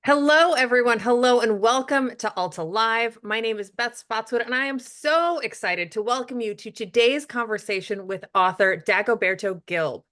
Hello, everyone. Hello, and welcome to Alta Live. My name is Beth Spotswood, and I am so excited to welcome you to today's conversation with author Dagoberto Gilb.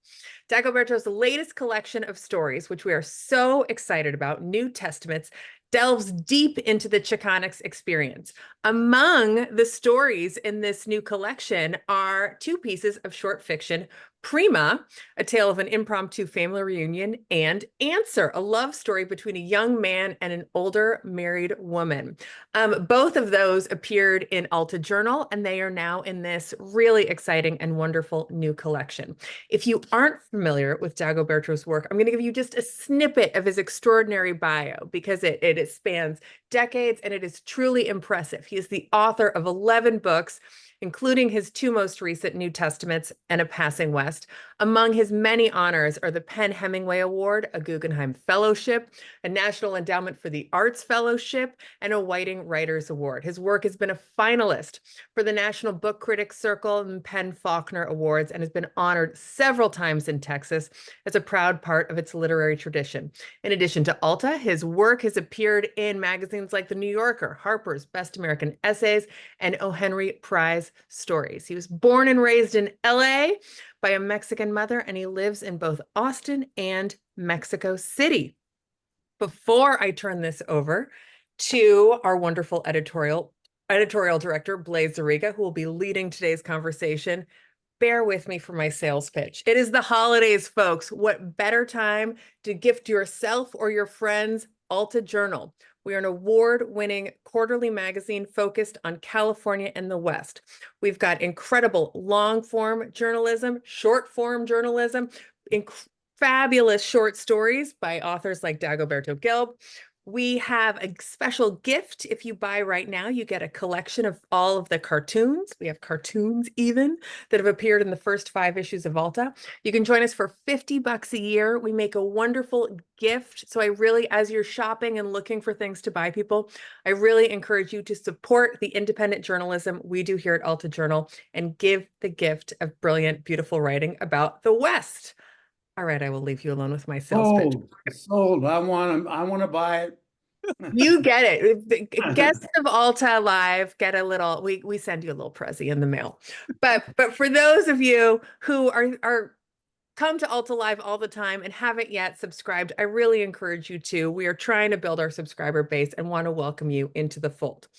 Dagoberto's latest collection of stories, which we are so excited about, New Testaments, delves deep into the Chicanx experience. Among the stories in this new collection are two pieces of short fiction: Prima, a tale of an impromptu family reunion, and Answer, a love story between a young man and an older married woman. Both of those appeared in Alta Journal, and they are now in this really exciting and wonderful new collection. If you aren't familiar with Dagoberto's work, I'm going to give you just a snippet of his extraordinary bio because it spans decades and it is truly impressive. He is the author of 11 books, including his two most recent New Testaments and A Passing West. Among his many honors are the PEN/Hemingway Award, a Guggenheim Fellowship, a National Endowment for the Arts Fellowship, and a Whiting Writers Award. His work has been a finalist for the National Book Critics Circle and PEN/Faulkner Awards and has been honored several times in Texas as a proud part of its literary tradition. In addition to Alta, his work has appeared in magazines like The New Yorker, Harper's, Best American Essays, and O. Henry Prize Stories. He was born and raised in LA by a Mexican mother, and he lives in both Austin and Mexico City. Before I turn this over to our wonderful editorial director, Blaise Zerega, who will be leading today's conversation, bear with me for my sales pitch. It is the holidays, folks. What better time to gift yourself or your friends Alta Journal? We are an award-winning quarterly magazine focused on California and the West. We've got incredible long-form journalism, short-form journalism, fabulous short stories by authors like Dagoberto Gilb. We have a special gift. If you buy right now, you get a collection of all of the cartoons. We have cartoons even that have appeared in the first 5 issues of Alta. You can join us for $50 a year. We make a wonderful gift. So I really, as you're shopping and looking for things to buy people, I really encourage you to support the independent journalism we do here at Alta Journal and give the gift of brilliant, beautiful writing about the West. All right, I will leave you alone with my sales pitch. Sold. I want to buy it. You get it. The guests of Alta Live get a little, we send you a little prezi in the mail. But for those of you who are come to Alta Live all the time and haven't yet subscribed, I really encourage you to. We are trying to build our subscriber base and want to welcome you into the fold.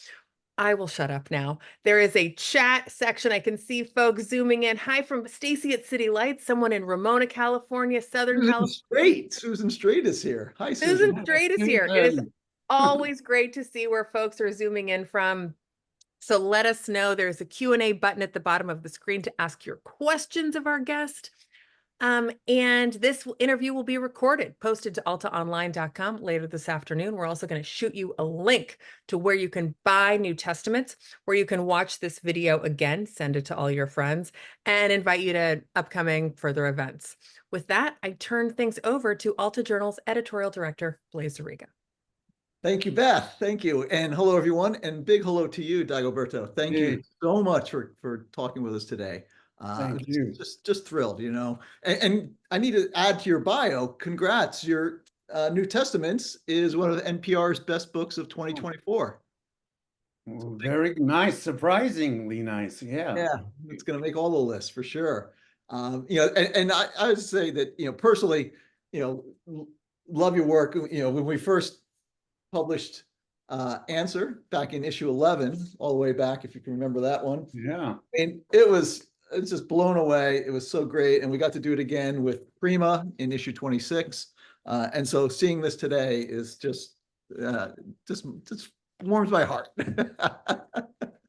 I will shut up now. There is a chat section. I can see folks zooming in. Hi from Stacy at City Lights, someone in Ramona, California, Southern California. Susan Straight is here. Hi, Susan Susan. Straight is here. It is always great to see where folks are zooming in from. So let us know. There's a Q&A button at the bottom of the screen to ask your questions of our guest. And this interview will be recorded, posted to altaonline.com later this afternoon. We're also going to shoot you a link to where you can buy New Testaments, where you can watch this video again, send it to all your friends, and invite you to upcoming further events. With that, I turn things over to Alta Journal's editorial director, Blaise Zerega. Thank you, Beth. Thank you. And hello, everyone. And big hello to you, Dagoberto. Thank you so much for talking with us today. Thank you. Just thrilled, you know. And I need to add to your bio, congrats. Your New Testaments is one of the NPR's best books of 2024. Very nice, surprisingly nice. Yeah, it's going to make all the lists for sure. You know, and I would say that, you know, personally, you know, love your work. You know, when we first published Answer back in issue 11, all the way back, if you can remember that one. Yeah. And it's just blown away. It was so great. And we got to do it again with Prima in issue 26. And so seeing this today is just warms my heart.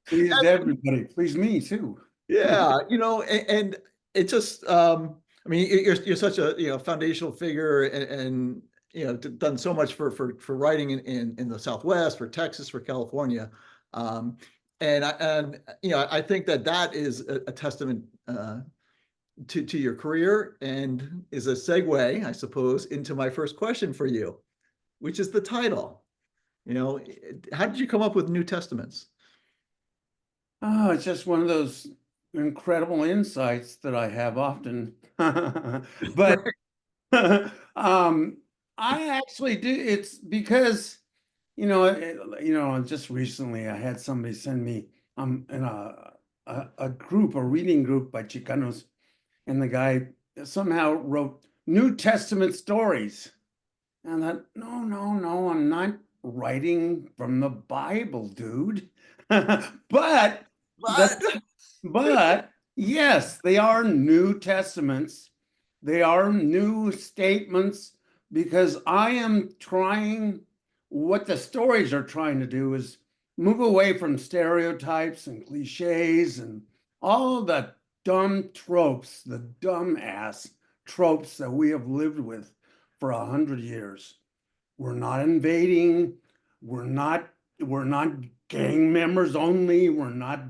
Please everybody, please me too. Yeah, you know, and it just, I mean, you're such a, you know, foundational figure and you know, done so much for writing in the Southwest, for Texas, for California. And you know, I think that is a testament to your career and is a segue, I suppose, into my first question for you, which is the title. You know, how did you come up with New Testaments? Oh, it's just one of those incredible insights that I have often. But I actually do. It's because, just recently I had somebody send me, in a group, a reading group by Chicanos, and the guy somehow wrote New Testament stories. And I thought, no, no, no, I'm not writing from the Bible, dude. But But that's but yes, they are New Testaments. They are new statements because I am trying, what the stories are trying to do is move away from stereotypes and cliches and all the dumb tropes, the dumbass tropes that we have lived with for 100 years. We're not invading. We're not, we're not gang members only. We're not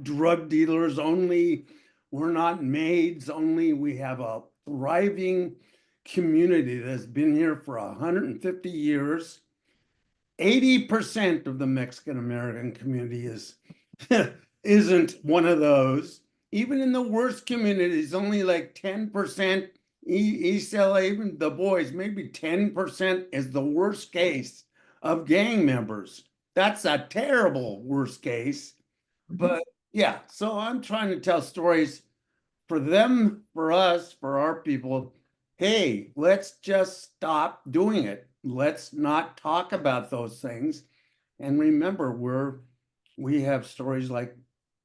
drug dealers only. We're not maids only. We have a thriving community that's been here for 150 years. 80% of the Mexican American community is isn't one of those. Even in the worst communities, only like 10%. East LA, even the boys, maybe 10% is the worst case of gang members. That's a terrible worst case. But yeah, so I'm trying to tell stories for them, for us, for our people. Hey, let's just stop doing it. Let's not talk about those things. And remember, we have stories like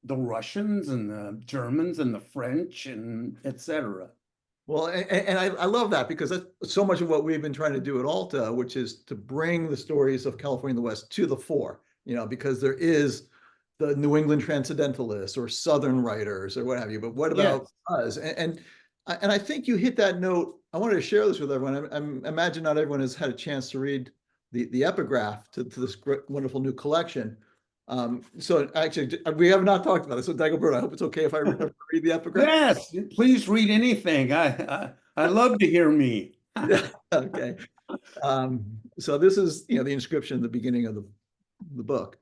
the Russians and the Germans and the French and etc. well, and I love that because that's so much of what we've been trying to do at Alta, which is to bring the stories of California and the West to the fore, because there is the New England transcendentalists or Southern writers or what have you. But what about Yes. us? And I think you hit that note. I wanted to share this with everyone. I imagine not everyone has had a chance to read the epigraph to this great, wonderful new collection. So actually, we have not talked about it. So Dagoberto, I hope it's okay if I read the epigraph. Yes, please read anything. I love to hear me. Yeah, okay. So this is, the inscription at the beginning of the book.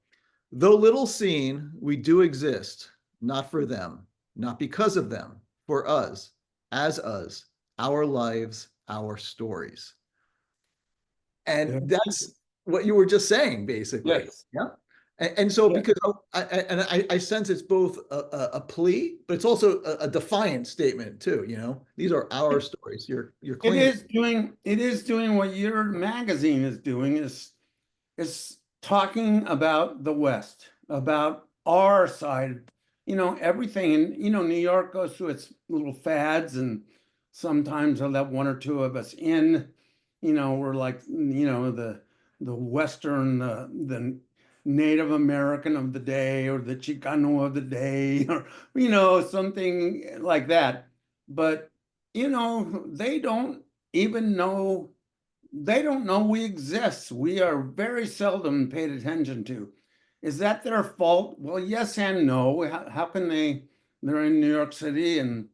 Though little seen, we do exist, not for them, not because of them, for us, as us, our lives, our stories. Yeah. And that's what you were just saying, basically. Yes. Yeah. And so, Yeah. because I sense it's both a plea, but it's also a defiant statement too. These are our stories. You're It claiming. is doing what your magazine is doing, is talking about the West, about our side, everything. And, New York goes through its little fads, and sometimes I'll let one or two of us in, we're like, the Western, the Native American of the day, or the Chicano of the day, or, something like that. But, they don't even know they don't know we exist. We are very seldom paid attention to. Is that their fault? Well, yes and no. How can they're in New York City, and,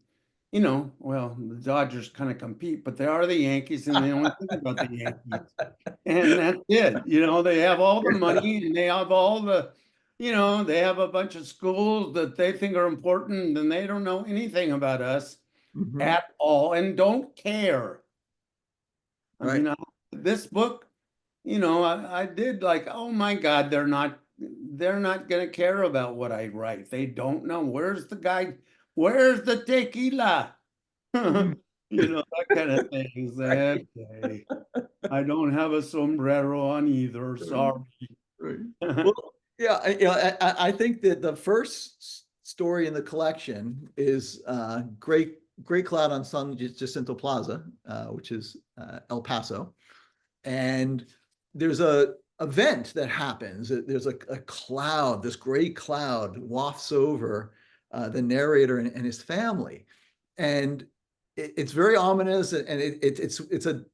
well, the Dodgers kind of compete, but they are the Yankees and they only think about the Yankees. And that's it. They have all the money and they have all they have a bunch of schools that they think are important, and they don't know anything about us Mhm. at all and don't care. I Right. mean, this book, I did like, oh my God, they're not gonna care about what I write. They don't know. Where's the guy? Where's the tequila? Mhm. That kind of thing. Right. Okay. I don't have a sombrero on either. Sorry. Right. Well, yeah, I think that the first story in the collection is Great Cloud on San Jacinto Plaza, which is El Paso. And there's a event that happens. There's a cloud, this gray cloud wafts over the narrator and his family. And it's very ominous, and it's a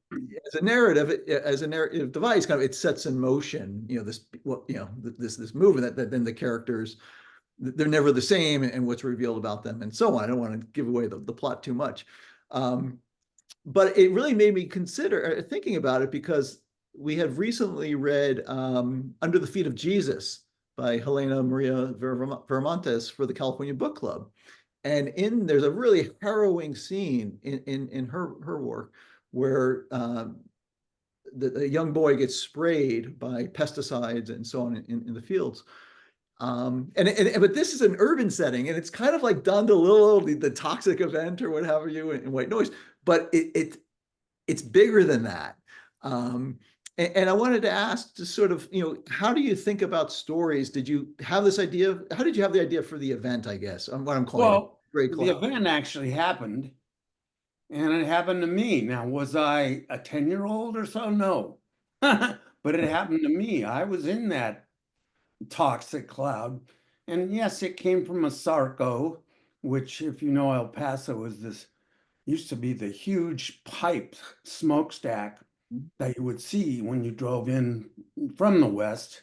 narrative, as a narrative device, kind of it sets in motion, this movement that then the characters, they're never the same, and what's revealed about them and so on. I don't want to give away the plot too much. But it really made me consider thinking about it, because we have recently read Under the Feet of Jesus by Helena Maria Viramontes for the California Book Club. And there's a really harrowing scene in her work where the young boy gets sprayed by pesticides and so on in the fields. But this is an urban setting, and it's kind of like done to little the toxic event or what have you in white noise, but it's bigger than that. And I wanted to ask, just sort of, how do you think about stories? Did you have this idea? How did you have the idea for the event, I guess, what I'm calling it? Great the event actually happened, and it happened to me. Now, was I a 10-year-old or so? No. But it happened to me. I was in that toxic cloud. And yes, it came from a Sarco, which, if you know, El Paso is this, used to be the huge pipe smokestack that you would see when you drove in from the west.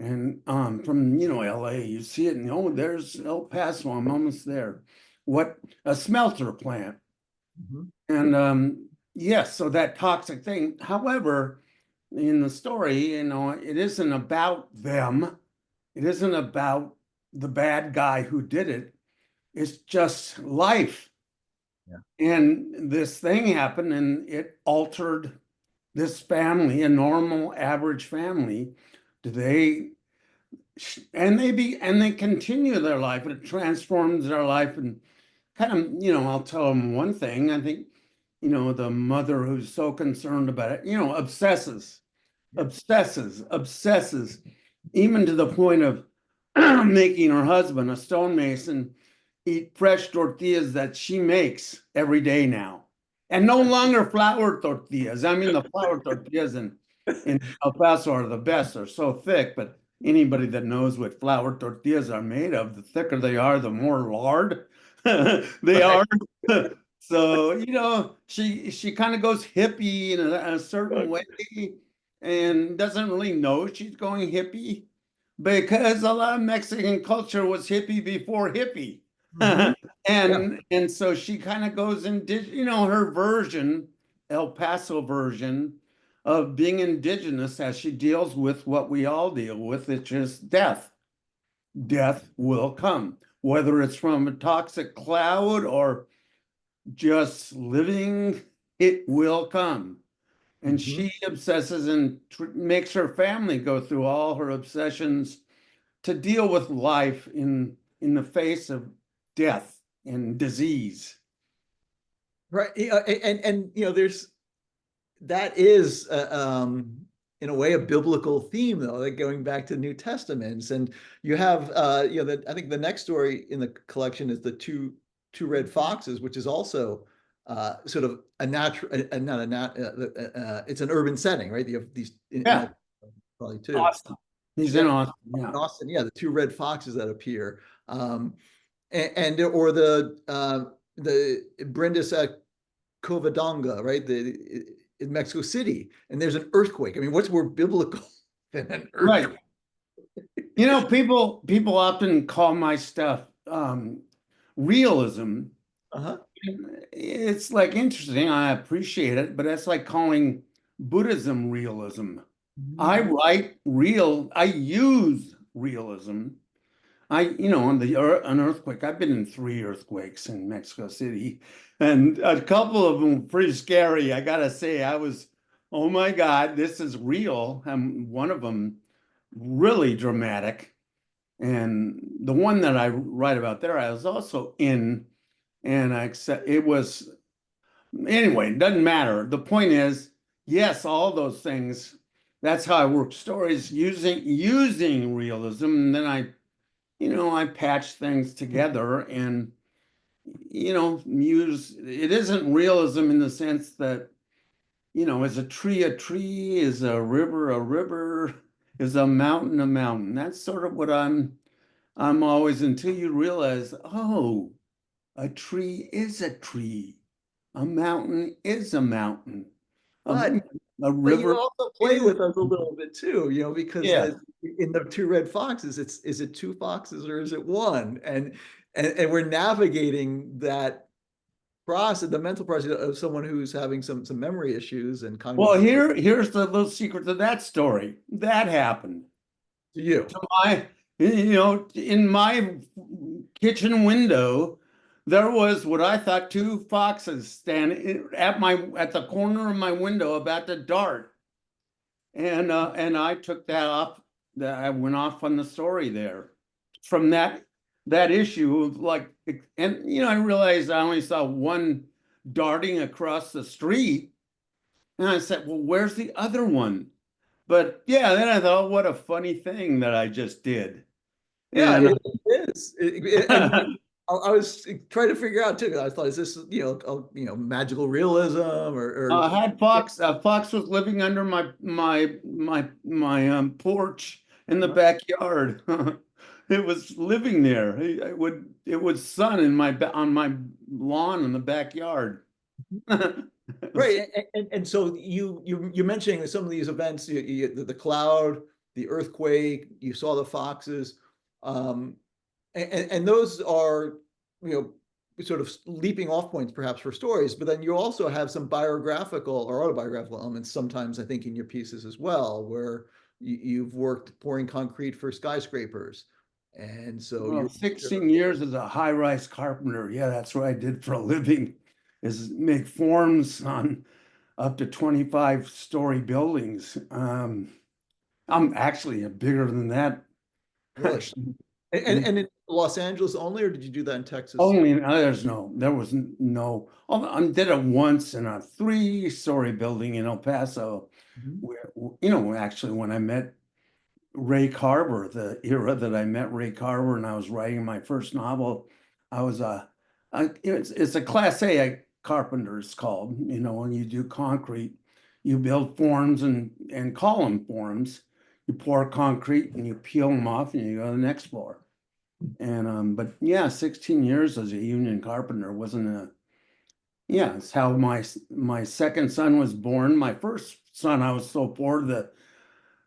And from, LA, you see it, and oh, there's El Paso, I'm almost there. What a smelter plant. And yes, so that toxic thing. However, in the story, it isn't about them. It isn't about the bad guy who did it. It's just life. And this thing happened, and it altered this family, a normal, average family. They continue their life. It transforms their life, and kind of, I'll tell them one thing. I think, the mother who's so concerned about it, obsesses, even to the point of making her husband, a stonemason, eat fresh tortillas that she makes every day now. And no longer flour tortillas. I mean, the flour tortillas in El Paso are the best. They're so thick, but anybody that knows what flour tortillas are made of, the thicker they are, the more lard they are. So, she kind of goes hippie in a certain way, and doesn't really know she's going hippie, because a lot of Mexican culture was hippie before hippie. And so she kind of goes her version, El Paso version of being indigenous, as she deals with what we all deal with, which is death. Death will come, whether it's from a toxic cloud or just living, it will come. And she obsesses and makes her family go through all her obsessions to deal with life in the face of death and disease. Right. And that is in a way a biblical theme, though, like going back to New Testaments. And you have I think the next story in the collection is the two red foxes, which is also sort of a natural, it's an urban setting, right? You have these, probably two. Austin. He's in Austin. Yeah. In Austin, the two red foxes that appear, or the Brindis at Covadonga, right? In Mexico City, and there's an earthquake. I mean, what's more biblical than an earthquake? Right. People often call my stuff realism. It's like interesting. I appreciate it, but that's like calling Buddhism realism. I write real. I use realism. On an earthquake, I've been in 3 earthquakes in Mexico City, and a couple of them pretty scary. I gotta say, I was, oh my God, this is real. And one of them really dramatic. And the one that I write about there, I was also in, and it was, anyway, it doesn't matter. The point is, yes, all those things, that's how I work stories, using realism. And then I patch things together and, it isn't realism in the sense that, is a tree, is a river, is a mountain. That's sort of what I'm always, until you realize, oh, a tree is a tree. A mountain is a mountain. A river. You also play with us a little bit too, because in the two red foxes, is it 2 foxes or is it 1? And we're navigating that process, the mental process of someone who's having some memory issues and cognitive. Well, here's the little secret to that story. That happened to you. In my kitchen window, there was what I thought 2 foxes standing at the corner of my window about to dart. and I took that off. That I went off on the story there from that issue of like, and I realized I only saw one darting across the street, and I said, well, where's the other one? But yeah, then I thought, what a funny thing that I just did. Yeah, And it is. And I was trying to figure out too. I thought, is this, magical realism or had Fox. Fox was living under my porch in the backyard. It was living there. It would sun on my lawn in the backyard. right? And so you're mentioning some of these events, the cloud, the earthquake, you saw the foxes, and those are sort of leaping off points perhaps for stories, but then you also have some biographical or autobiographical elements sometimes, I think, in your pieces as well, where you've worked pouring concrete for skyscrapers. And so Well, 16 years as a high-rise carpenter. Yeah, that's what I did for a living, is make forms on up to 25-story buildings. I'm actually bigger than that. really, and in Los Angeles only, or did you do that in Texas? Only there was no. I did it once in a 3-story building in El Paso, where actually when I met Ray Carver, the era that I met Ray Carver, and I was writing my first novel, I was it's a Class A carpenter, it's called. When you do concrete, you build forms and column forms. You pour concrete and you peel them off, and you go to the next floor. And but yeah, 16 years as a union carpenter wasn't yeah, it's how my second son was born. My first son, I was so poor that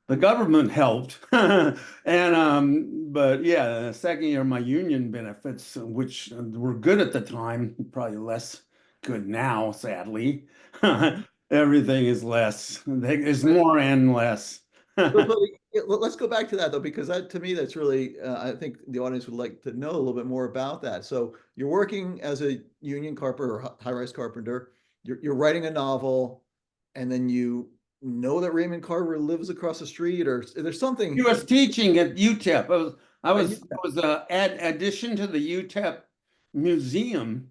the government helped. And but yeah, the second year, my union benefits, which were good at the time, probably less good now, sadly. Everything is less. There's more and less. Let's go back to that though, because that, to me, that's really, I think the audience would like to know a little bit more about that. So you're working as a union carpenter or high-rise carpenter, you're writing a novel, and then you know that Raymond Carver lives across the street, or there's something. He was teaching at UTEP. I was addition to the UTEP museum,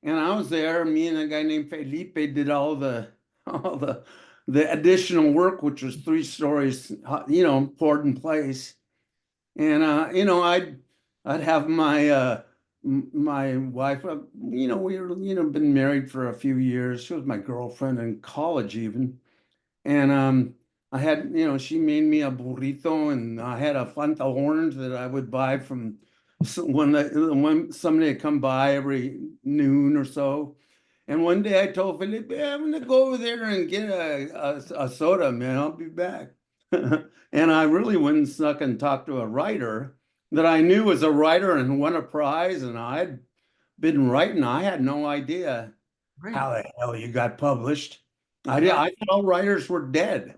and I was there. Me and a guy named Felipe did all the additional work, which was 3 stories, poured in place. And I'd have my wife. We were been married for a few years. She was my girlfriend in college even. And I had, she made me a burrito, and I had a Fanta orange that I would buy from when somebody would come by every noon or so. And one day I told Felipe, "Hey, I'm gonna go over there and get a soda, man. I'll be back." And I really went and snuck and talked to a writer that I knew was a writer and won a prize, and I'd been writing. I had no idea how the hell you got published. I thought all writers were dead.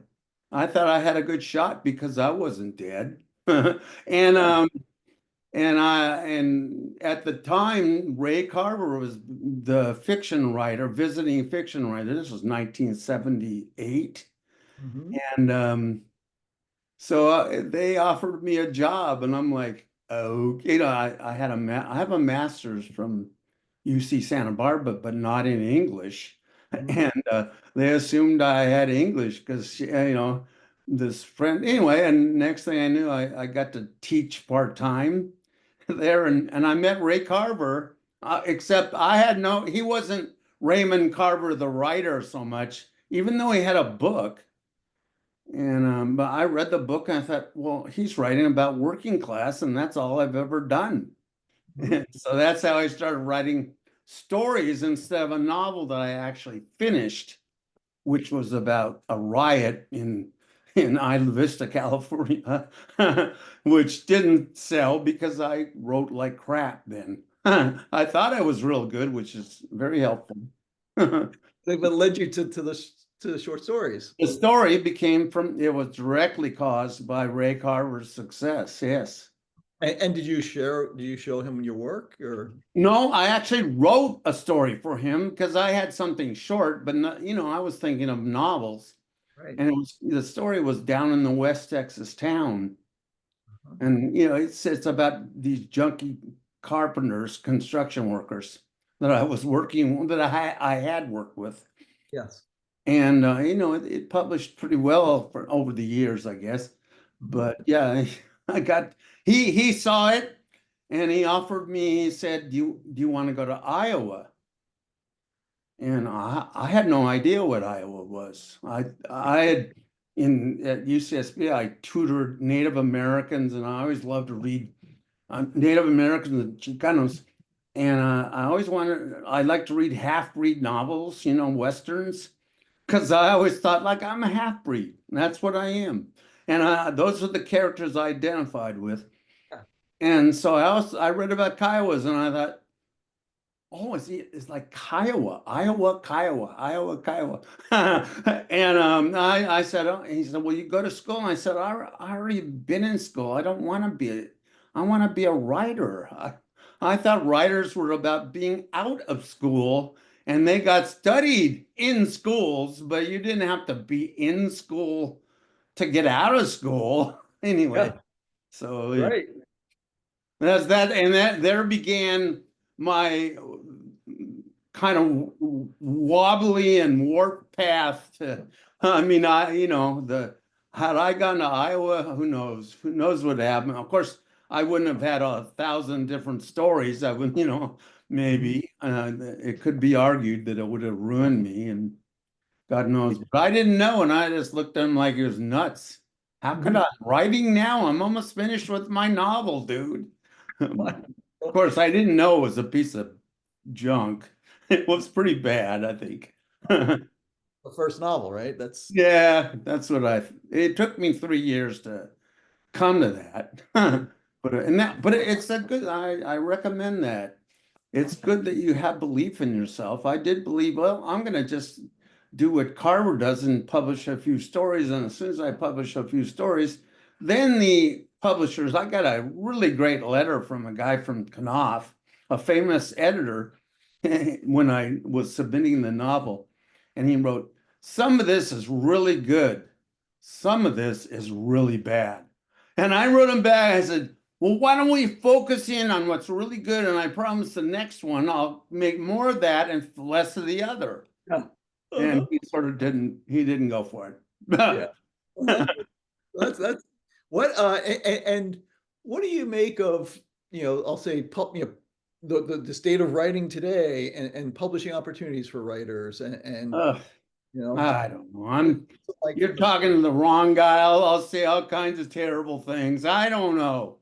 I thought I had a good shot because I wasn't dead. And and at the time, Ray Carver was the fiction writer, visiting fiction writer. This was 1978. And so they offered me a job, and I'm like, oh, I have a master's from UC Santa Barbara, but not in English. And they assumed I had English because, this friend, anyway, and next thing I knew, I got to teach part-time there, and I met Ray Carver, except he wasn't Raymond Carver, the writer, so much, even though he had a book. And but I read the book and I thought, well, he's writing about working class, and that's all I've ever done. So that's how I started writing stories instead of a novel that I actually finished, which was about a riot in Isla Vista, California, which didn't sell because I wrote like crap then. I thought I was real good, which is very helpful. But led you to the short stories. The story it was directly caused by Ray Carver's success, yes. And did you show him your work, or? No, I actually wrote a story for him because I had something short, but not, I was thinking of novels. Right. And the story was down in the West Texas town. Uh-huh. And, it's about these junkie carpenters, construction workers that I had worked with. Yes. And, it published pretty well for over the years, I guess. Mhm. But yeah, he saw it and he offered me, he said, do you want to go to Iowa? And I had no idea what Iowa was. I had at UCSB, I tutored Native Americans, and I always loved to read Native Americans and Chicanx. And I like to read half-breed novels, Westerns, because I always thought like I'm a half-breed. That's what I am. And those are the characters I identified with. Yeah. And so I read about Kiowas, and I thought, oh, it's like Kiowa, Iowa, Kiowa, Iowa, Kiowa. And I said, oh, he said, well, you go to school. And I said, I already been in school. I don't want to I want to be a writer. I thought writers were about being out of school and they got studied in schools, but you didn't have to be in school to get out of school anyway. Yeah. So Right. that's that, and that there began my kind of wobbly and warped path to, I mean, had I gone to Iowa, who knows? Who knows what happened? Of course, I wouldn't have had 1,000 different stories. I would, maybe it could be argued that it would have ruined me, and God knows. But I didn't know, and I just looked at him like he was nuts. How could I? Writing now? I'm almost finished with my novel, dude. Of course, I didn't know it was a piece of junk. It was pretty bad, I think. The first novel, right? That's Yeah, that's what it took me 3 years to come to that. But it's a good, I recommend that. It's good that you have belief in yourself. I did believe, well, I'm gonna just do what Carver does and publish a few stories. And as soon as I publish a few stories, then the publishers, I got a really great letter from a guy from Knopf, a famous editor, when I was submitting the novel. And he wrote, some of this is really good. Some of this is really bad. And I wrote him back. I said, well, why don't we focus in on what's really good? And I promise the next one, I'll make more of that and less of the other. yeah. And he sort of he didn't go for it. Yeah. That's what and what do you make of, I'll say the state of writing today and publishing opportunities for writers and I don't know. like You're talking to the wrong guy. I'll say all kinds of terrible things. I don't know.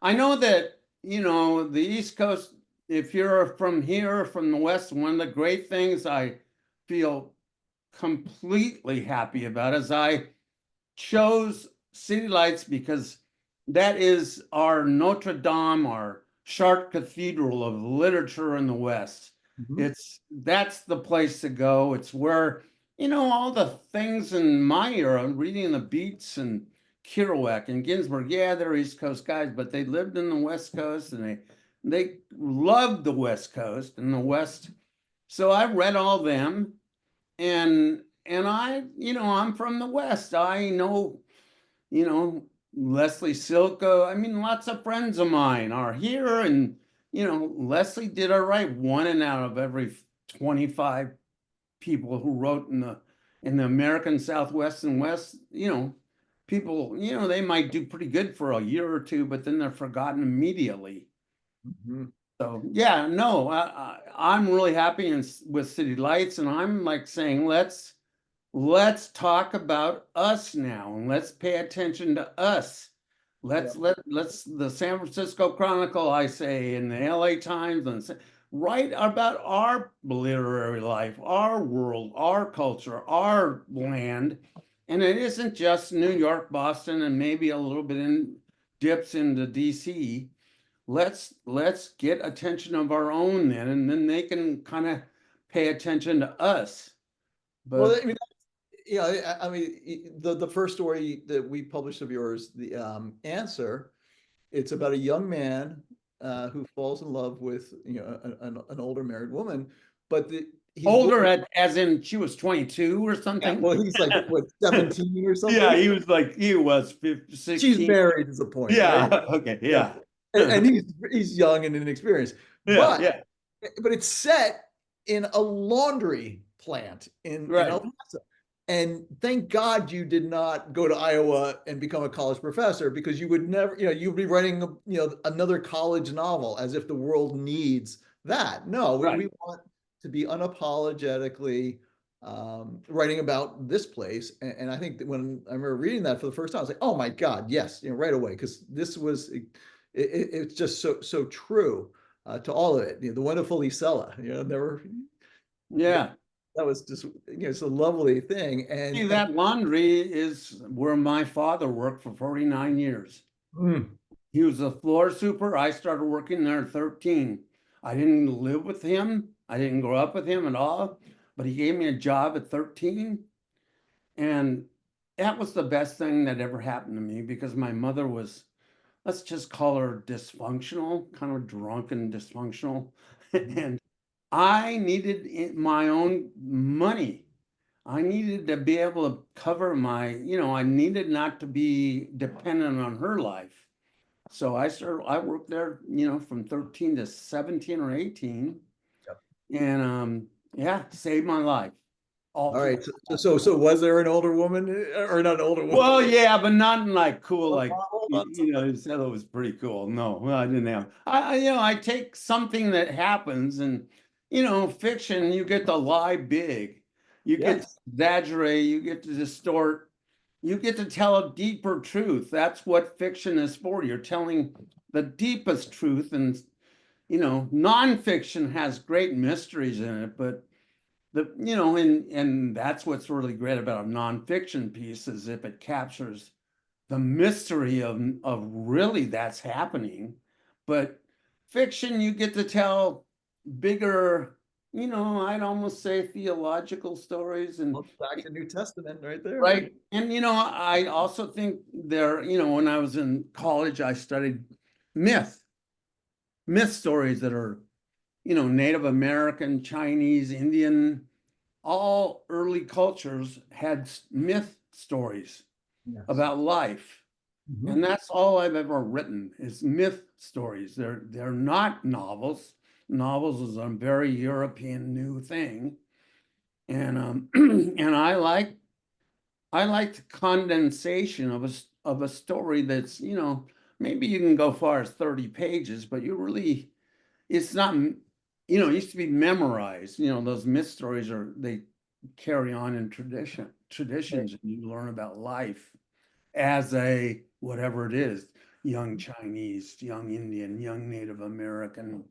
I know that, the East Coast, if you're from here, from the West, one of the great things I feel completely happy about is I chose City Lights because that is our Notre Dame, our Chartres Cathedral of literature in the West. Mhm. That's the place to go. It's where, all the things in my era, reading the Beats and Kerouac and Ginsberg. Yeah, they're East Coast guys, but they lived in the West Coast and they loved the West Coast and the West. So I read all them, and I'm from the West. I know, Leslie Silko. I mean, lots of friends of mine are here, and Leslie did all right, one and out of every 25 people who wrote in the American Southwest and West. People, they might do pretty good for a year or two, but then they're forgotten immediately. Mhm. So yeah, no, I'm really happy with City Lights, and I'm like saying, let's talk about us now, and let's pay attention to us. Let's the San Francisco Chronicle, I say, and the LA Times, and write about our literary life, our world, our culture, our land. And it isn't just New York, Boston, and maybe a little bit dips into DC. Let's get attention of our own then, and then they can kind of pay attention to us. Well, But I mean, I mean, the first story that we published of yours, the answer, it's about a young man who falls in love with an older married woman, but Older as in she was 22 or Yeah, something. well, he's like, what, 17 or something? Yeah, he was 15, She's 16. married is the point, Yeah. right? Okay. Yeah. Yeah. And he's young and inexperienced. Yeah. But Yeah. but it's set in a laundry plant in Right. El Paso. And thank God you did not go to Iowa and become a college professor, because you would never, you'd be writing, another college novel as if the world needs that. No, we Right. want to be unapologetically writing about this place. And I think that when I remember reading that for the first time, I was like, oh my God, yes, right away, because this was, it's just so true to all of it. The wonderful Isela, never. Yeah. That was just, it's a lovely thing. See, that laundry is where my father worked for 49 years. He was a floor super. I started working there at 13. I didn't live with him. I didn't grow up with him at all, but he gave me a job at 13. And that was the best thing that ever happened to me, because my mother was, let's just call her dysfunctional, kind of drunk and dysfunctional. And I needed my own money. I needed to be able to cover I needed not to be dependent on her life. So I worked there, from 13 to 17 or 18. Yep. And yeah, saved my life. All right. So was there an older woman, or not an older woman? Well, yeah, but not in like cool, like, Stella was pretty cool. No, I didn't have, I take something that happens, and, fiction, you get to lie big. You get to exaggerate, you get to distort, you get to tell a deeper truth. That's what fiction is for. You're telling the deepest truth. And, nonfiction has great mysteries in it, but and that's what's really great about a nonfiction piece, is if it captures the mystery of really that's happening. But fiction, you get to tell bigger, I'd almost say theological stories. And back to New Testament right there. right. And I also think when I was in college, I studied myth stories that are, Native American, Chinese, Indian, all early cultures had myth stories about life. And that's all I've ever written, is myth stories. They're not novels. Novels is a very European new thing. And and I like the condensation of a story that's, maybe you can go far as 30 pages, but it's not, it used to be memorized. Those myth stories they carry on in traditions, and you learn about life as a whatever it is, young Chinese, young Indian, young Native American.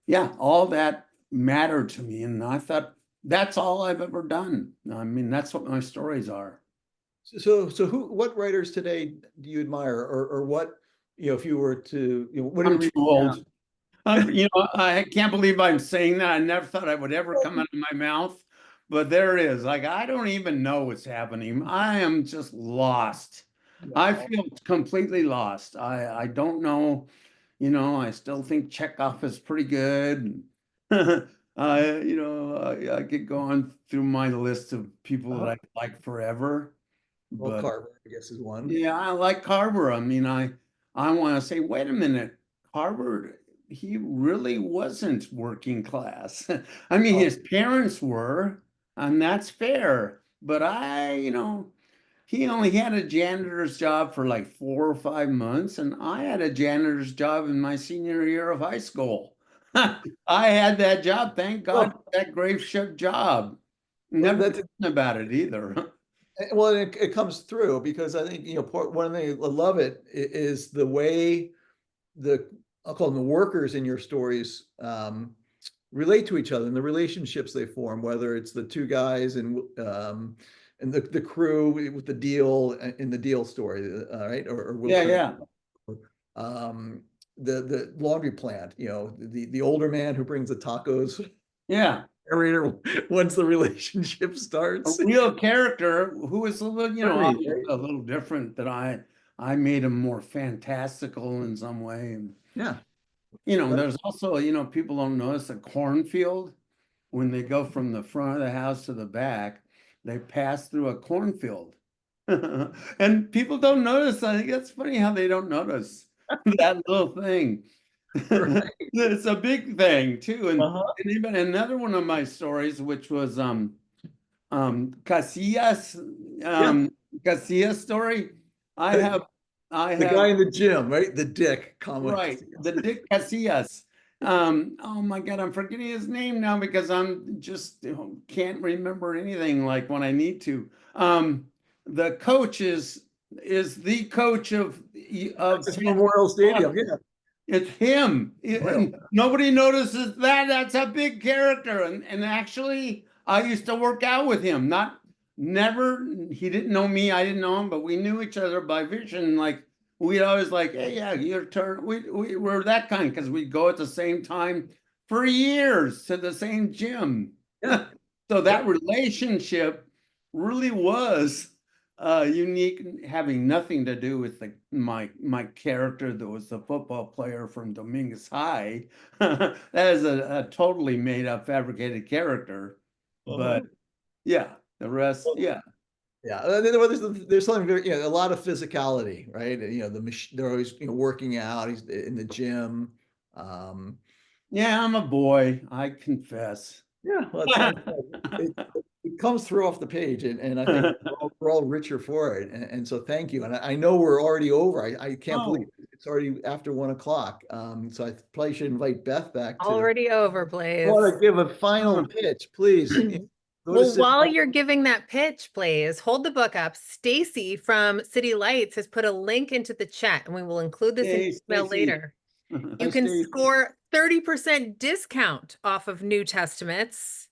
Yeah, all that mattered to me, and I thought that's all I've ever done. I mean, that's what my stories are. So what writers today do you admire, or what, if you were to, what are you I'm too old. I can't believe I'm saying that. I never thought I would ever come out of my mouth, but there it is. Like, I don't even know what's happening. I am just lost. I feel completely lost. I don't know. I still think Chekhov is pretty good. I could go on through my list of people that I like forever. Well, But Carver, I guess, is one. yeah, I like Carver. I mean, I want to say, wait a minute, Carver, he really wasn't working class. I mean, his parents were, and that's fair. But he only had a janitor's job for like 4 or 5 months, and I had a janitor's job in my senior year of high school. I had that job, thank God, for that grave ship job. Never written about it either. Well, it comes through, because I think, one thing I love is the way I'll call them the workers in your stories relate to each other, and the relationships they form, whether it's the two guys and the crew with the deal in the deal story, right? Or Yeah. The laundry plant, the older man who brings the tacos. Yeah. Once the relationship starts. A real character who is a little, Right. a little different, that I made him more fantastical in some way. And, Yeah. there's also, people don't notice a cornfield. when they go from the front of the house to the back, they pass through a cornfield. And people don't notice. I think that's funny how they don't notice that little thing. Right. It's a big thing too. Uh-huh. And even another one of my stories, which was Casillas Yeah. Casillas story. I The, have I the guy have in the gym, right? The dick comment. right, the Dick Casillas. Oh my God, I'm forgetting his name now because I'm just can't remember anything like when I need to. The coach is the coach of Texas Memorial Stadium. Tampa. Yeah. It's him. Well, And nobody notices that. That's a big character. And actually, I used to work out with him. Not never. He didn't know me. I didn't know him, but we knew each other by vision. Like we'd always like, hey, yeah, your turn. We were that kind because we'd go at the same time for years to the same gym. yeah. So Yeah. that relationship really was unique, having nothing to do with my character that was the football player from Dominguez High. That is a totally made up, fabricated character. Uh-huh. But yeah, the rest, Well, yeah. yeah. There's something very, a lot of physicality, right? And, they're always, working out. He's in the gym. Um, Yeah, I'm a boy, I confess. yeah, well, it sounds it comes through off the page, and I think we're all richer for it. And so thank you. And I know we're already over. I can't believe Oh, it's already after 1 o'clock. So I probably should invite Beth back to. Already over, I want Blaise. to give a final pitch, please. Go to Well, City while Hall. you're giving that pitch, Blaise, hold the book up. Stacy from City Lights has put a link into the chat, and we will include this in hey, email Stacy. later. Hi, You can Stacey. score 30% discount off of New Testaments.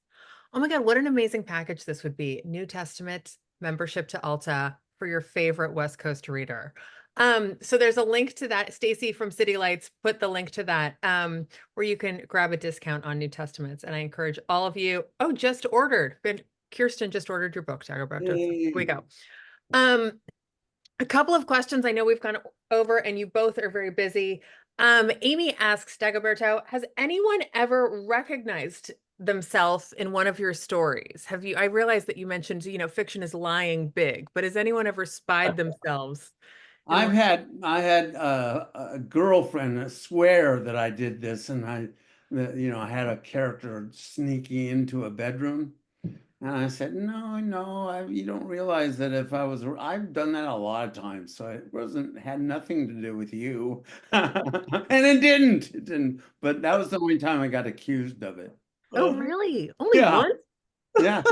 Oh my God, what an amazing package this would be. New Testament membership to Alta for your favorite West Coast reader. So there's a link to that. Stacy from City Lights put the link to that where you can grab a discount on New Testaments. And I encourage all of you. Oh, just ordered. Kirsten just ordered your book, Dagoberto. Here we Hey. go. A couple of questions I know we've gone over and you both are very busy. Amy asks, Dagoberto, has anyone ever recognized themselves in one of your stories? Have you, I realize that you mentioned, fiction is lying big, but has anyone ever spied themselves in I one? had a girlfriend swear that I did this, and I had a character sneaking into a bedroom, and I said, no, no, you don't realize that if I've done that a lot of times, so it had nothing to do with you, and it didn't. But that was the only time I got accused of it. Oh, Uh, really? Only Yeah, one? yeah.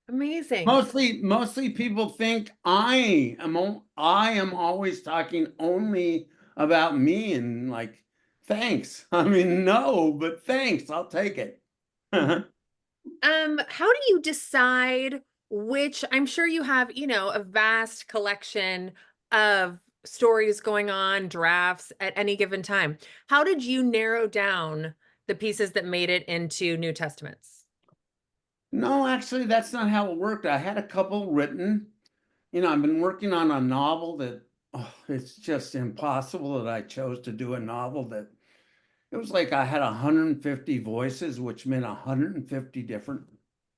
Amazing. Mostly people think I am always talking only about me and like, thanks. I mean, no, but thanks. I'll take it. How do you decide which, I'm sure you have, a vast collection of stories going on, drafts at any given time. How did you narrow down the pieces that made it into New Testaments? No, actually, that's not how it worked. I had a couple written. I've been working on a novel that it's just impossible that I chose to do a novel that it was like I had 150 voices, which meant 150 different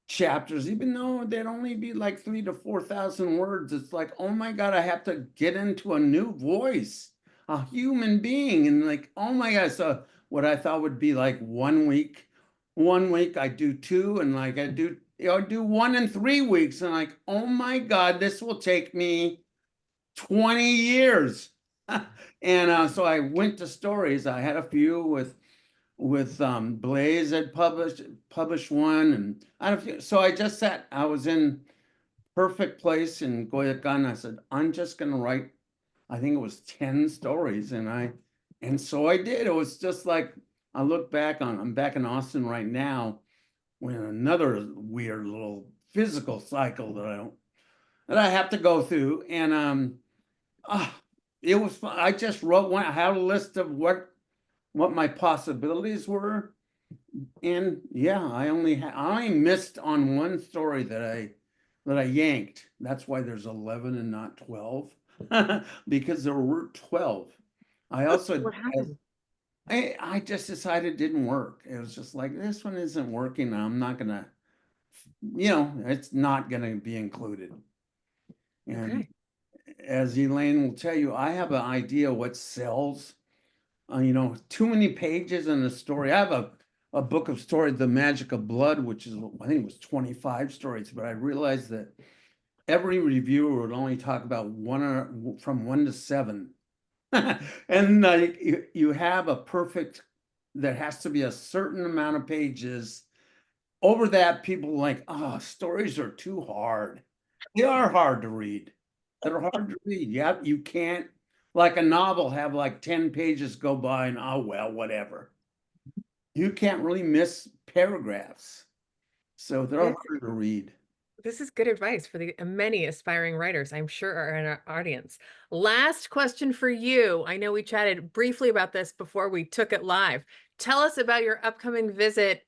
chapters, even though they'd only be like 3,000 to 4,000 words. It's like, oh my God, I have to get into a new voice, a human being. And like, oh my God. So what I thought would be like 1 week I do two, and like I do one in 3 weeks. And like, oh my God, this will take me 20 years. And so I went to stories. I had a few with Blaise had published one, and I don't feel, so I just sat. I was in perfect place in Goyacan. I said, I'm just gonna write. I think it was 10 stories, and so I did. It was just like I look back on. I'm back in Austin right now, with another weird little physical cycle that I have to go through, and ah, it was fun. I just wrote one. I had a list of what my possibilities were. And yeah, I only missed on one story that I yanked. That's why there's 11 and not 12, because there were 12. I also What happened? I just decided it didn't work. It was just like, this one isn't working. I'm not gonna, it's not gonna be included. And Okay. as Elaine will tell you, I have an idea what sells. Too many pages in a story. I have a book of stories, The Magic of Blood, which is, I think it was 25 stories, but I realized that every reviewer would only talk about from 1 to 7. And you have a perfect, there has to be a certain amount of pages. Over that, people like, oh, stories are too hard. They are hard to read. They're hard to read. You can't, like a novel, have like 10 pages go by and, oh, well, whatever. You can't really miss paragraphs. So they're This, hard to read. this is good advice for the many aspiring writers, I'm sure, are in our audience. Last question for you. I know we chatted briefly about this before we took it live. Tell us about your upcoming visit.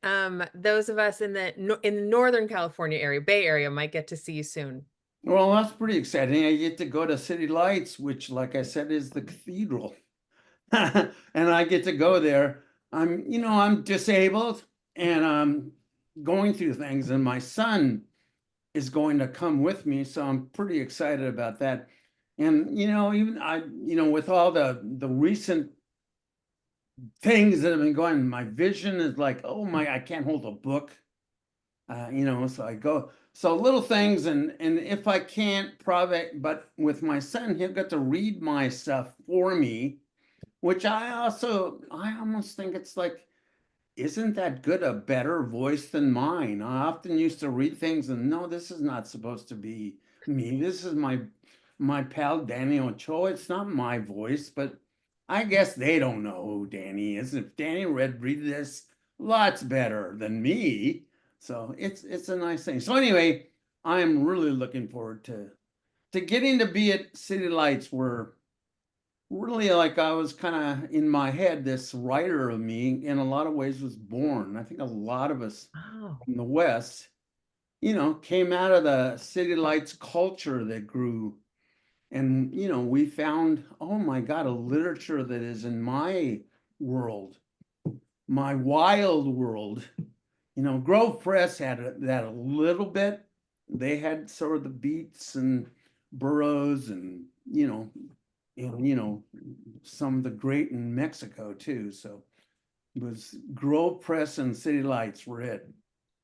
Those of us in the Northern California area, Bay Area, might get to see you soon. Well, that's pretty exciting. I get to go to City Lights, which, like I said, is the cathedral. And I get to go there. I'm disabled and I'm going through things, and my son is going to come with me, so I'm pretty excited about that. And even with all the recent things that have been going, my vision is like, oh my, I can't hold a book. So I go, so little things, and if I can't, probably, but with my son, he'll get to read my stuff for me, which I almost think it's like, isn't that good a better voice than mine? I often used to read things and no, this is not supposed to be me. This is my pal Danny Ochoa. It's not my voice, but I guess they don't know who Danny is. If Danny read this, lots better than me. So it's a nice thing. So anyway, I'm really looking forward to getting to be at City Lights, where really, like, I was kind of in my head, this writer of me in a lot of ways was born. I think a lot of us Oh, from the West, came out of the City Lights culture that grew. And, we found, oh my God, a literature that is in my world, my wild world. Grove Press had that a little bit. They had sort of the beats and burros and, some of the great in Mexico too. So it was Grove Press and City Lights were it.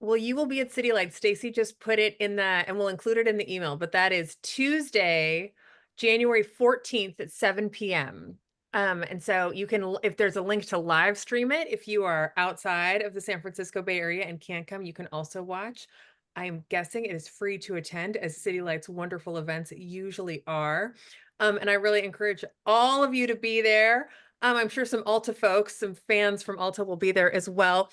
well, you will be at City Lights. Stacy just put it in the, and we'll include it in the email, but that is Tuesday, January 14th at 7 p.m. And so you can, if there's a link to live stream it, if you are outside of the San Francisco Bay Area and can't come, you can also watch. I'm guessing it is free to attend, as City Lights wonderful events usually are. And I really encourage all of you to be there. I'm sure some Alta folks, some fans from Alta will be there as well.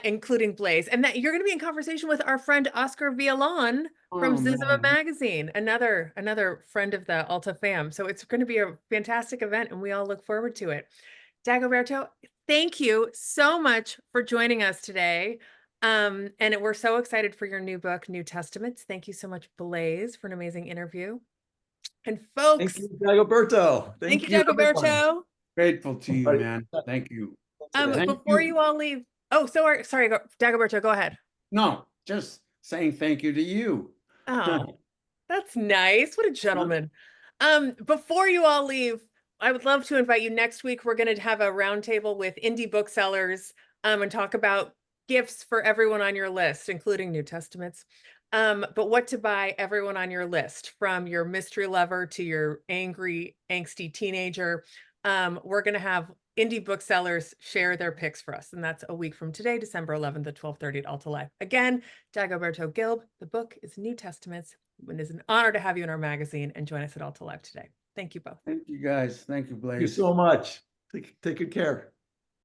Including Blaise, and that you're going to be in conversation with our friend Oscar Villalon from Oh Zizima man. Magazine, another friend of the Alta fam. So it's going to be a fantastic event, and we all look forward to it. Dagoberto, thank you so much for joining us today. And we're so excited for your new book, New Testaments. Thank you so much, Blaise, for an amazing interview. And Thank folks, you, Dagoberto. thank you, Thank you, everyone. Dagoberto. Grateful to you, All right. man. Thank you. Today. Thank Before you. you all leave, oh, sorry, Dagoberto, go ahead. No, just saying thank you to you. Oh, that's nice. What a gentleman. Before you all leave, I would love to invite you next week. We're going to have a roundtable with indie booksellers and talk about gifts for everyone on your list, including New Testaments. But what to buy everyone on your list, from your mystery lover to your angry, angsty teenager. We're going to have indie booksellers share their picks for us. And that's a week from today, December 11th at 12:30 at Alta Live. Again, Dagoberto Gilb, the book is New Testaments. It is an honor to have you in our magazine and join us at Alta Live today. Thank you both. Thank you guys. Thank you, Thank you Blaise. so much. Take good care.